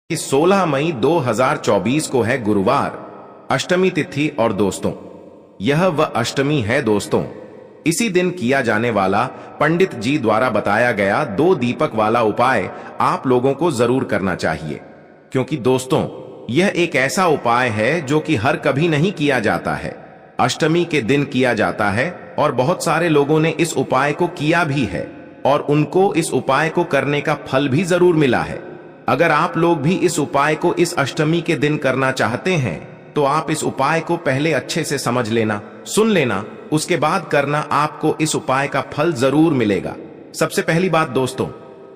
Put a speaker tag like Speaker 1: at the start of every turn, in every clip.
Speaker 1: कि 16 मई 2024 को है गुरुवार, अष्टमी तिथि। और दोस्तों, यह वह अष्टमी है दोस्तों, इसी दिन किया जाने वाला पंडित जी द्वारा बताया गया 2 दीपक वाला उपाय आप लोगों को जरूर करना चाहिए। क्योंकि दोस्तों, यह एक ऐसा उपाय है जो कि हर कभी नहीं किया जाता है, अष्टमी के दिन किया जाता है। और बहुत सारे लोगों ने इस उपाय को किया भी है और उनको इस उपाय को करने का फल भी जरूर मिला है। अगर आप लोग भी इस उपाय को इस अष्टमी के दिन करना चाहते हैं तो आप इस उपाय को पहले अच्छे से समझ लेना, सुन लेना, उसके बाद करना, आपको इस उपाय का फल जरूर मिलेगा। सबसे पहली बात दोस्तों,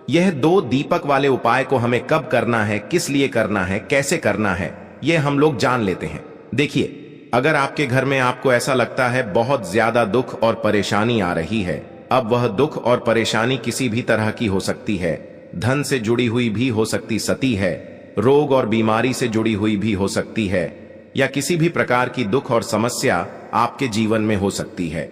Speaker 1: यह 2 दीपक वाले उपाय को हमें कब करना है, किस लिए करना है, कैसे करना है, यह हम लोग जान लेते हैं। देखिए, अगर आपके घर में आपको ऐसा लगता है बहुत ज्यादा दुख और परेशानी आ रही है, अब वह दुख और परेशानी किसी भी तरह की हो सकती है, धन से जुड़ी हुई भी हो सकती है, रोग और बीमारी से जुड़ी हुई भी हो सकती है, या किसी भी प्रकार की दुख और समस्या आपके जीवन में हो सकती है।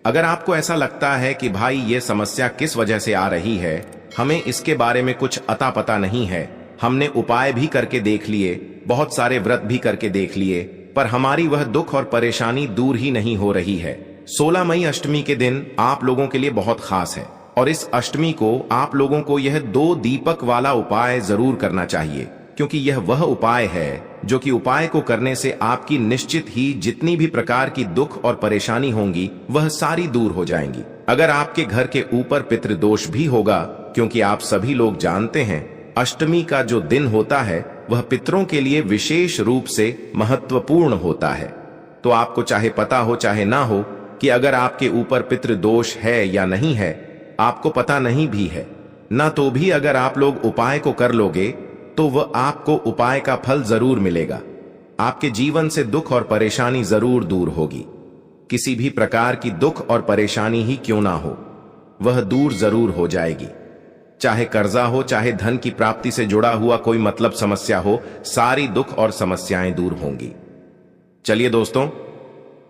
Speaker 1: अगर आपको ऐसा लगता है कि भाई ये समस्या किस वजह से आ रही है, हमें इसके बारे में कुछ अता पता नहीं है, हमने उपाय भी करके देख लिए, बहुत सारे व्रत भी करके देख लिए, पर हमारी वह दुख और परेशानी दूर ही नहीं हो रही है। 16 मई अष्टमी के दिन आप लोगों के लिए बहुत खास है और इस अष्टमी को आप लोगों को यह 2 दीपक वाला उपाय जरूर करना चाहिए। क्योंकि यह वह उपाय है जो कि उपाय को करने से आपकी निश्चित ही जितनी भी प्रकार की दुख और परेशानी होंगी वह सारी दूर हो जाएंगी। अगर आपके घर के ऊपर पितृदोष भी होगा, क्योंकि आप सभी लोग जानते हैं अष्टमी का जो दिन होता है वह पितरों के लिए विशेष रूप से महत्वपूर्ण होता है। तो आपको चाहे पता हो चाहे ना हो कि अगर आपके ऊपर पितृदोष है या नहीं है, आपको पता नहीं भी है ना, तो भी अगर आप लोग उपाय को कर लोगे तो वह आपको उपाय का फल जरूर मिलेगा। आपके जीवन से दुख और परेशानी जरूर दूर होगी। किसी भी प्रकार की दुख और परेशानी ही क्यों ना हो, वह दूर जरूर हो जाएगी। चाहे कर्जा हो, चाहे धन की प्राप्ति से जुड़ा हुआ कोई मतलब समस्या हो, सारी दुख और समस्याएं दूर होंगी। चलिए दोस्तों,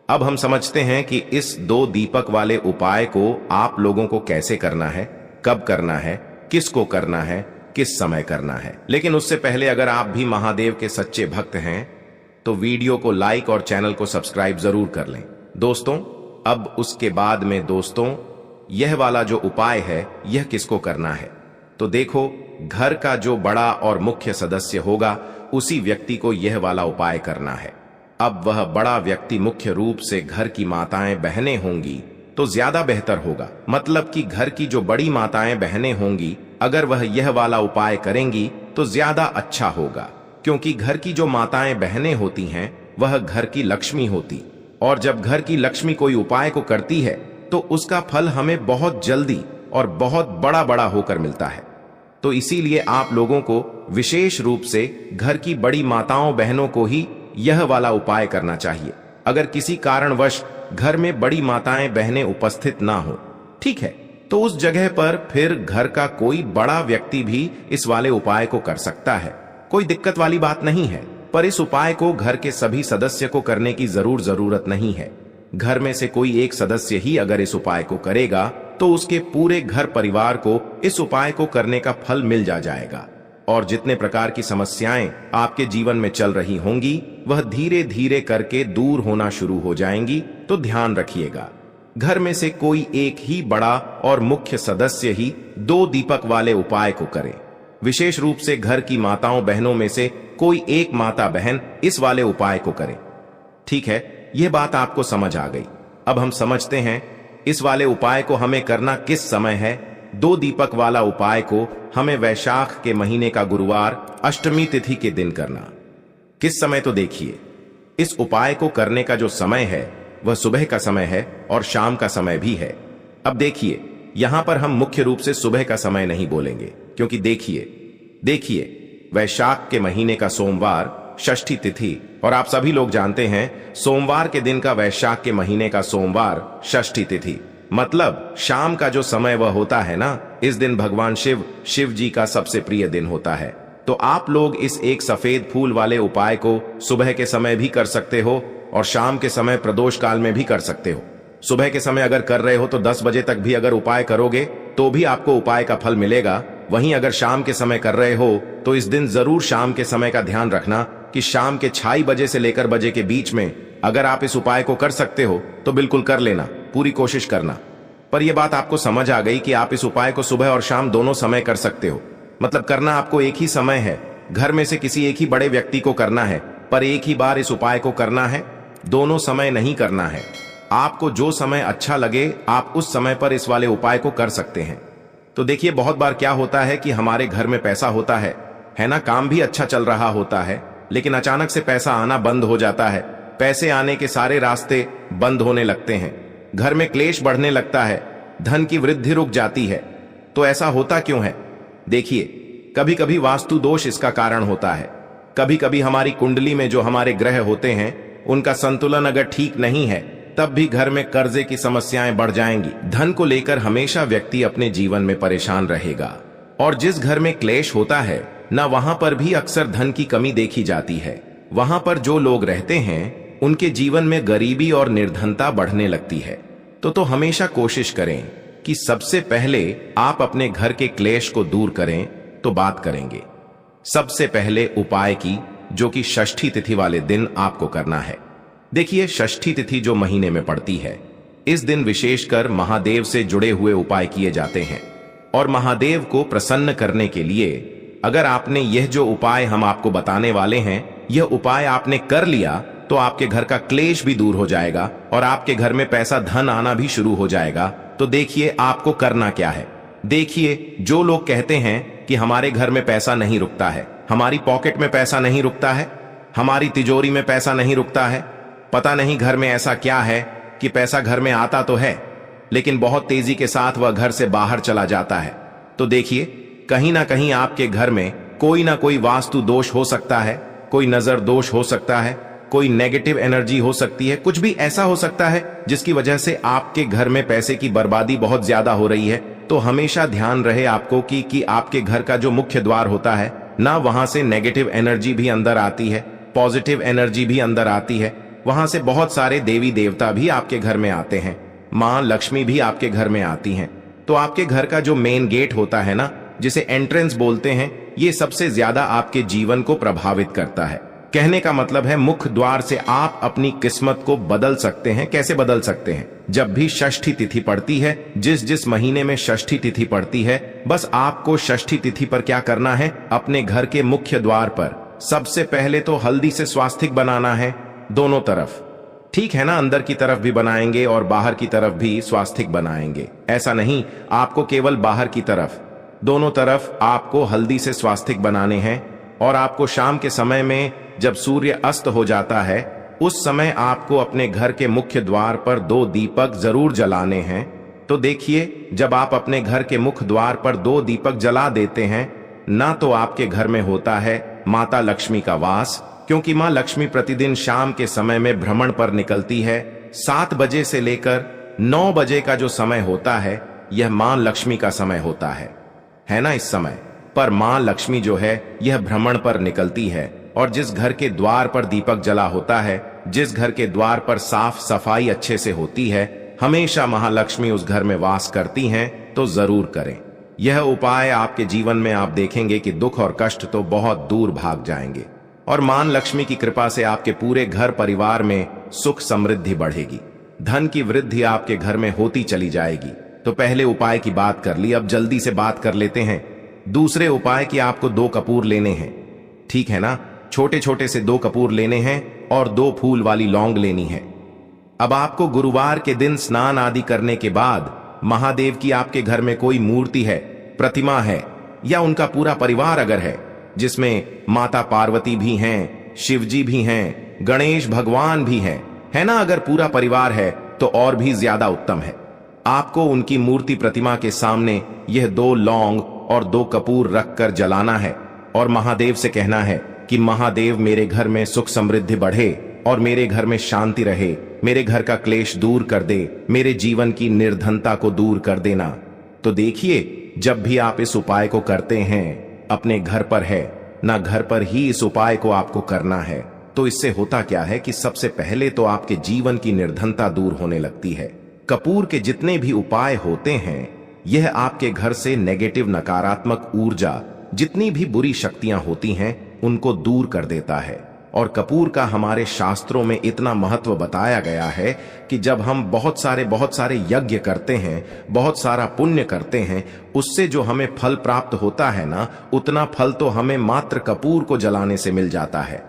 Speaker 1: अब हम समझते हैं कि इस 2 दीपक वाले उपाय को आप लोगों को कैसे करना है, कब करना है, किसको करना है, किस समय करना है। लेकिन उससे पहले अगर आप भी महादेव के सच्चे भक्त हैं तो वीडियो को लाइक और चैनल को सब्सक्राइब जरूर कर लें दोस्तों। अब उसके बाद में दोस्तों, यह वाला जो उपाय है यह किसको करना है, तो देखो, घर का जो बड़ा और मुख्य सदस्य होगा उसी व्यक्ति को यह वाला उपाय करना है। अब वह बड़ा व्यक्ति मुख्य रूप से घर की माताएं बहनें होंगी तो ज्यादा बेहतर होगा। मतलब कि घर की जो बड़ी माताएं बहनें होंगी, अगर वह यह वाला उपाय करेंगी तो ज्यादा अच्छा होगा। क्योंकि घर की जो माताएं बहनें होती हैं वह घर की लक्ष्मी होती, और जब घर की लक्ष्मी कोई उपाय को करती है तो उसका फल हमें बहुत जल्दी और बहुत बड़ा बड़ा होकर मिलता है। तो इसीलिए आप लोगों को विशेष रूप से घर की बड़ी माताओं बहनों को ही यह वाला उपाय करना चाहिए। अगर किसी कारणवश घर में बड़ी माताएं बहनें उपस्थित ना हो, ठीक है, तो उस जगह पर फिर घर का कोई बड़ा व्यक्ति भी इस वाले उपाय को कर सकता है, कोई दिक्कत वाली बात नहीं है। पर इस उपाय को घर के सभी सदस्य को करने की जरूरत नहीं है। घर में से कोई एक सदस्य ही अगर इस उपाय को करेगा तो उसके पूरे घर परिवार को इस उपाय को करने का फल मिल जाएगा। और जितने प्रकार की समस्याएं आपके जीवन में चल रही होंगी वह धीरे धीरे करके दूर होना शुरू हो जाएंगी। तो ध्यान रखिएगा, घर में से कोई एक ही बड़ा और मुख्य सदस्य ही 2 दीपक वाले उपाय को करे। विशेष रूप से घर की माताओं बहनों में से कोई एक माता बहन इस वाले उपाय को करे। ठीक है, यह बात आपको समझ आ गई। अब हम समझते हैं इस वाले उपाय को हमें करना किस समय है। 2 दीपक वाला उपाय को हमें वैशाख के महीने का गुरुवार अष्टमी तिथि के दिन करना। किस समय, तो देखिए, इस उपाय को करने का जो समय है वह सुबह का समय है और शाम का समय भी है। अब देखिए, यहां पर हम मुख्य रूप से सुबह का समय नहीं बोलेंगे, क्योंकि देखिए वैशाख के महीने का सोमवार षष्ठी तिथि, और आप सभी लोग जानते हैं सोमवार के दिन का वैशाख के महीने का सोमवार षष्ठी तिथि, मतलब शाम का जो समय वह होता है ना, इस दिन भगवान शिव जी का सबसे प्रिय दिन होता है। तो आप लोग इस एक सफेद फूल वाले उपाय को सुबह के समय भी कर सकते हो और शाम के समय प्रदोष काल में भी कर सकते हो। सुबह के समय अगर कर रहे हो तो 10 बजे तक भी अगर उपाय करोगे तो भी आपको उपाय का फल मिलेगा। वहीं अगर शाम के समय कर रहे हो तो इस दिन जरूर शाम के समय का ध्यान रखना कि शाम के 6 बजे से लेकर बजे के बीच में अगर आप इस उपाय को कर सकते हो तो बिल्कुल कर लेना, पूरी कोशिश करना। पर यह बात आपको समझ आ गई कि आप इस उपाय को सुबह और शाम दोनों समय कर सकते हो। मतलब करना आपको एक ही समय है, घर में से किसी एक ही बड़े व्यक्ति को करना है, पर एक ही बार इस उपाय को करना है, दोनों समय नहीं करना है। आपको जो समय अच्छा लगे आप उस समय पर इस वाले उपाय को कर सकते हैं। तो देखिए बहुत बार क्या होता है कि हमारे घर में पैसा होता है ना, काम भी अच्छा चल रहा होता है, लेकिन अचानक से पैसा आना बंद हो जाता है, पैसे आने के सारे रास्ते बंद होने लगते हैं, घर में क्लेश बढ़ने लगता है, धन की वृद्धि रुक जाती है। तो ऐसा होता क्यों है? देखिए कभी कभी वास्तु दोष इसका कारण होता है। कभी कभी हमारी कुंडली में जो हमारे ग्रह होते हैं उनका संतुलन अगर ठीक नहीं है तब भी घर में कर्जे की समस्याएं बढ़ जाएंगी। धन को लेकर हमेशा व्यक्ति अपने जीवन में परेशान रहेगा और जिस घर में क्लेश होता है न वहां पर भी अक्सर धन की कमी देखी जाती है। वहां पर जो लोग रहते हैं उनके जीवन में गरीबी और निर्धनता बढ़ने लगती है। तो हमेशा कोशिश करें कि सबसे पहले आप अपने घर के क्लेश को दूर करें। तो बात करेंगे सबसे पहले उपाय की, जो कि षष्ठी तिथि वाले दिन आपको करना है। देखिए षष्ठी तिथि जो महीने में पड़ती है, इस दिन विशेषकर महादेव से जुड़े हुए उपाय किए जाते हैं और महादेव को प्रसन्न करने के लिए अगर आपने यह जो उपाय हम आपको बताने वाले हैं, यह उपाय आपने कर लिया तो आपके घर का क्लेश भी दूर हो जाएगा और आपके घर में पैसा धन आना भी शुरू हो जाएगा। तो देखिए आपको करना क्या है। देखिए जो लोग कहते हैं कि हमारे घर में पैसा नहीं रुकता है, हमारी पॉकेट में पैसा नहीं रुकता है, हमारी तिजोरी में पैसा नहीं रुकता है, पता नहीं घर में ऐसा क्या है कि पैसा घर में आता तो है लेकिन बहुत तेजी के साथ वह घर से बाहर चला जाता है। तो देखिए कहीं ना कहीं आपके घर में कोई ना कोई वास्तु दोष हो सकता है, कोई नजर दोष हो सकता है, कोई नेगेटिव एनर्जी हो सकती है, कुछ भी ऐसा हो सकता है जिसकी वजह से आपके घर में पैसे की बर्बादी बहुत ज्यादा हो रही है। तो हमेशा ध्यान रहे आपको कि आपके घर का जो मुख्य द्वार होता है ना, वहां से नेगेटिव एनर्जी भी अंदर आती है, पॉजिटिव एनर्जी भी अंदर आती है। वहां से बहुत सारे देवी देवता भी आपके घर में आते हैं, मां लक्ष्मी भी आपके घर में आती हैं। तो आपके घर का जो मेन गेट होता है ना, जिसे एंट्रेंस बोलते हैं, ये सबसे ज्यादा आपके जीवन को प्रभावित करता है। कहने का मतलब है मुख्य द्वार से आप अपनी किस्मत को बदल सकते हैं। कैसे बदल सकते हैं? जब भी षष्ठी तिथि पड़ती है, जिस महीने में षष्ठी तिथि पड़ती है, बस आपको षष्ठी तिथि पर क्या करना है, अपने घर के मुख्य द्वार पर सबसे पहले तो हल्दी से स्वास्तिक बनाना है दोनों तरफ। ठीक है ना, अंदर की तरफ भी बनाएंगे और बाहर की तरफ भी स्वास्तिक बनाएंगे। ऐसा नहीं आपको केवल बाहर की तरफ, दोनों तरफ आपको हल्दी से स्वास्तिक बनाने हैं। और आपको शाम के समय में जब सूर्य अस्त हो जाता है उस समय आपको अपने घर के मुख्य द्वार पर 2 दीपक जरूर जलाने हैं। तो देखिए जब आप अपने घर के मुख्य द्वार पर 2 दीपक जला देते हैं ना, तो आपके घर में होता है माता लक्ष्मी का वास, क्योंकि मां लक्ष्मी प्रतिदिन शाम के समय में भ्रमण पर निकलती है। 7 बजे से लेकर 9 बजे का जो समय होता है यह मां लक्ष्मी का समय होता है ना। इस समय पर मां लक्ष्मी जो है यह भ्रमण पर निकलती है और जिस घर के द्वार पर दीपक जला होता है, जिस घर के द्वार पर साफ सफाई अच्छे से होती है, हमेशा महालक्ष्मी उस घर में वास करती हैं। तो जरूर करें यह उपाय। आपके जीवन में आप देखेंगे कि दुख और कष्ट तो बहुत दूर भाग जाएंगे और मां लक्ष्मी की कृपा से आपके पूरे घर परिवार में सुख समृद्धि बढ़ेगी, धन की वृद्धि आपके घर में होती चली जाएगी। तो पहले उपाय की बात कर ली, अब जल्दी से बात कर लेते हैं दूसरे उपाय की। आपको 2 कपूर लेने हैं, ठीक है ना, छोटे छोटे से 2 कपूर लेने हैं और 2 फूल वाली लौंग लेनी है। अब आपको गुरुवार के दिन स्नान आदि करने के बाद महादेव की आपके घर में कोई मूर्ति है, प्रतिमा है, या उनका पूरा परिवार अगर है, जिसमें माता पार्वती भी हैं, शिवजी भी हैं, गणेश भगवान भी हैं, है ना, अगर पूरा परिवार है तो और भी ज्यादा उत्तम है। आपको उनकी मूर्ति प्रतिमा के सामने यह 2 लौंग और 2 कपूर रखकर जलाना है और महादेव से कहना है कि महादेव मेरे घर में सुख समृद्धि बढ़े और मेरे घर में शांति रहे, मेरे घर का क्लेश दूर कर दे, मेरे जीवन की निर्धनता को दूर कर देना। तो देखिए जब भी आप इस उपाय को करते हैं, अपने घर पर है ना, घर पर ही इस उपाय को आपको करना है। तो इससे होता क्या है कि सबसे पहले तो आपके जीवन की निर्धनता दूर होने लगती है। कपूर के जितने भी उपाय होते हैं यह आपके घर से नेगेटिव नकारात्मक ऊर्जा, जितनी भी बुरी शक्तियां होती हैं, उनको दूर कर देता है। और कपूर का हमारे शास्त्रों में इतना महत्व बताया गया है कि जब हम बहुत सारे यज्ञ करते हैं, बहुत सारा पुण्य करते हैं, उससे जो हमें फल प्राप्त होता है ना, उतना फल तो हमें मात्र कपूर को जलाने से मिल जाता है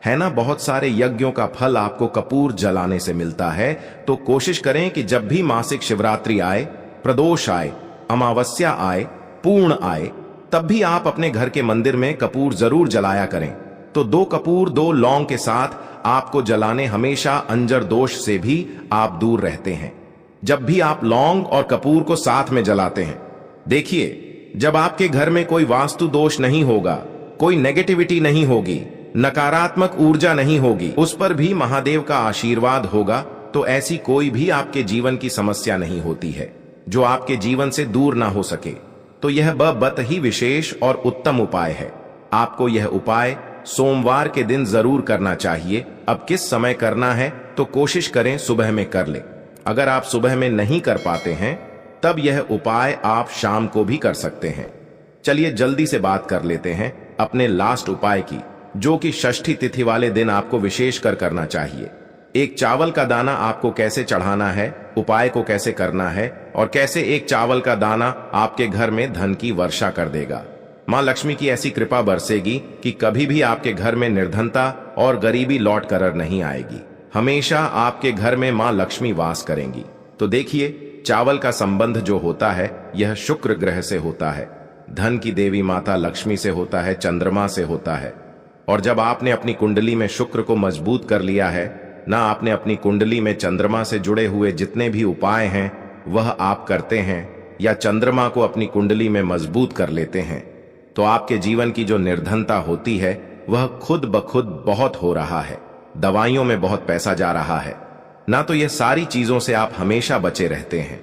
Speaker 1: ना। बहुत सारे यज्ञों का फल आपको कपूर जलाने से मिलता है। तो कोशिश करें कि जब भी मासिक शिवरात्रि आए, प्रदोष आए, अमावस्या आए, पूर्ण आए, तब भी आप अपने घर के मंदिर में कपूर जरूर जलाया करें। तो 2 कपूर 2 लौंग के साथ आपको जलाने, हमेशा अंजर दोष से भी आप दूर रहते हैं। जब भी आप लौंग और कपूर को साथ में जलाते हैं, देखिए, जब आपके घर में कोई वास्तु दोष नहीं होगा, कोई नेगेटिविटी नहीं होगी, नकारात्मक ऊर्जा नहीं होगी, उस पर भी महादेव का आशीर्वाद होगा, तो ऐसी कोई भी आपके जीवन की समस्या नहीं होती है जो आपके जीवन से दूर ना हो सके। तो यह बहुत ही विशेष और उत्तम उपाय है। आपको यह उपाय सोमवार के दिन जरूर करना चाहिए। अब किस समय करना है, तो कोशिश करें सुबह में कर ले। अगर आप सुबह में नहीं कर पाते हैं, तब यह उपाय आप शाम को भी कर सकते हैं। चलिए जल्दी से बात कर लेते हैं अपने लास्ट उपाय की, जो कि षष्ठी तिथि वाले दिन आपको विशेष कर करना चाहिए। एक चावल का दाना आपको कैसे चढ़ाना है, उपाय को कैसे करना है, और कैसे एक चावल का दाना आपके घर में धन की वर्षा कर देगा। मां लक्ष्मी की ऐसी कृपा बरसेगी कि कभी भी आपके घर में निर्धनता और गरीबी लौट कर नहीं आएगी। हमेशा आपके घर में मां लक्ष्मी वास करेंगी। तो देखिए, चावल का संबंध जो होता है, यह शुक्र ग्रह से होता है। धन की देवी माता लक्ष्मी से होता है, चंद्रमा से होता है। और जब आपने अपनी कुंडली में शुक्र को मजबूत कर लिया है ना, आपने अपनी कुंडली में चंद्रमा से जुड़े हुए जितने भी उपाय हैं वह आप करते हैं, या चंद्रमा को अपनी कुंडली में मजबूत कर लेते हैं, तो आपके जीवन की जो निर्धनता होती है वह खुद ब खुद बहुत हो रहा है। दवाइयों में बहुत पैसा जा रहा है ना, तो यह सारी चीजों से आप हमेशा बचे रहते हैं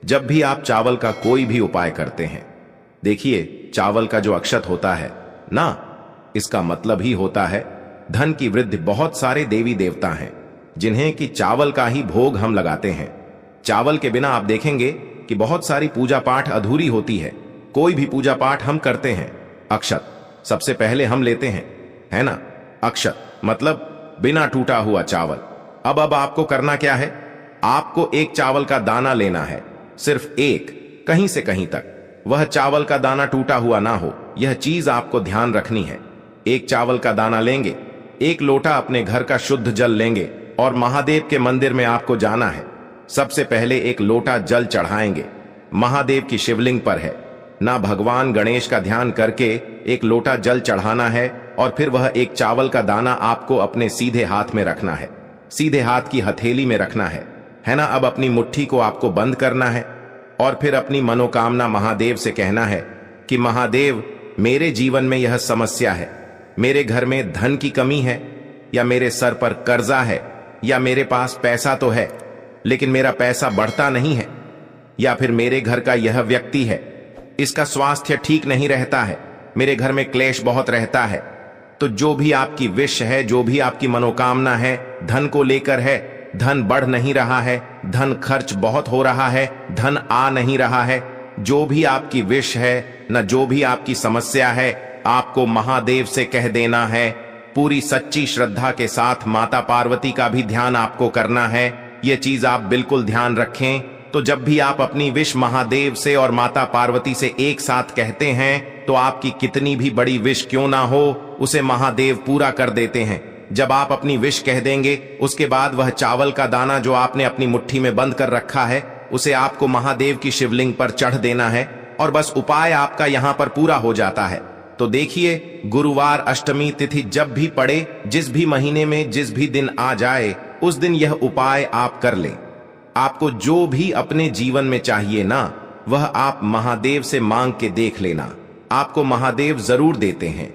Speaker 1: जब भी आप चावल का कोई भी उपाय करते हैं। देखिए, चावल का जो अक्षत होता है ना, इसका मतलब ही होता है धन की वृद्धि। बहुत सारे देवी देवता हैं जिन्हें कि चावल का ही भोग हम लगाते हैं। चावल के बिना आप देखेंगे कि बहुत सारी पूजा पाठ अधूरी होती है। कोई भी पूजा पाठ हम करते हैं, अक्षत सबसे पहले हम लेते हैं, है ना। अक्षत मतलब बिना टूटा हुआ चावल। अब आपको करना क्या है, आपको एक चावल का दाना लेना है, सिर्फ एक, कहीं से कहीं तक। वह चावल का दाना टूटा हुआ ना हो, यह चीज आपको ध्यान रखनी है। एक चावल का दाना लेंगे, एक लोटा अपने घर का शुद्ध जल लेंगे और महादेव के मंदिर में आपको जाना है। सबसे पहले एक लोटा जल चढ़ाएंगे, महादेव की शिवलिंग पर है ना, भगवान गणेश का ध्यान करके एक लोटा जल चढ़ाना है। और फिर वह एक चावल का दाना आपको अपने सीधे हाथ में रखना है, सीधे हाथ की हथेली में रखना है ना। अब अपनी मुट्ठी को आपको बंद करना है और फिर अपनी मनोकामना महादेव से कहना है कि महादेव, मेरे जीवन में यह समस्या है, मेरे घर में धन की कमी है, या मेरे सर पर कर्जा है, या मेरे पास पैसा तो है लेकिन मेरा पैसा बढ़ता नहीं है, या फिर मेरे घर का यह व्यक्ति है, इसका स्वास्थ्य ठीक नहीं रहता है, मेरे घर में क्लेश बहुत रहता है। तो जो भी आपकी विश है, जो भी आपकी मनोकामना है, धन को लेकर है, धन बढ़ नहीं रहा है, धन खर्च बहुत हो रहा है, धन आ नहीं रहा है, जो भी आपकी विश है न, जो भी आपकी समस्या है, आपको महादेव से कह देना है। पूरी सच्ची श्रद्धा के साथ माता पार्वती का भी ध्यान आपको करना है। यह चीज आप बिल्कुल ध्यान रखें। तो जब भी आप अपनी विश महादेव से और माता पार्वती से एक साथ कहते हैं, तो आपकी कितनी भी बड़ी विश क्यों ना हो, उसे महादेव पूरा कर देते हैं। जब आप अपनी विश कह देंगे, उसके बाद वह चावल का दाना जो आपने अपनी मुट्ठी में बंद कर रखा है, उसे आपको महादेव की शिवलिंग पर चढ़ देना है और बस उपाय आपका यहां पर पूरा हो जाता है। तो देखिए, गुरुवार अष्टमी तिथि जब भी पड़े, जिस भी महीने में जिस भी दिन आ जाए, उस दिन यह उपाय आप कर लें। आपको जो भी अपने जीवन में चाहिए ना, वह आप महादेव से मांग के देख लेना, आपको महादेव जरूर देते हैं।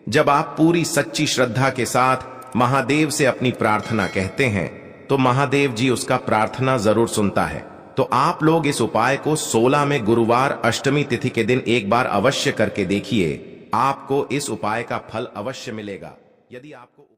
Speaker 1: जब आप पूरी सच्ची श्रद्धा के साथ महादेव से अपनी प्रार्थना कहते हैं, तो महादेव जी उसका प्रार्थना जरूर सुनता है। तो आप लोग इस उपाय को 16 में गुरुवार अष्टमी तिथि के दिन एक बार अवश्य करके देखिए, आपको इस उपाय का फल अवश्य मिलेगा। यदि आपको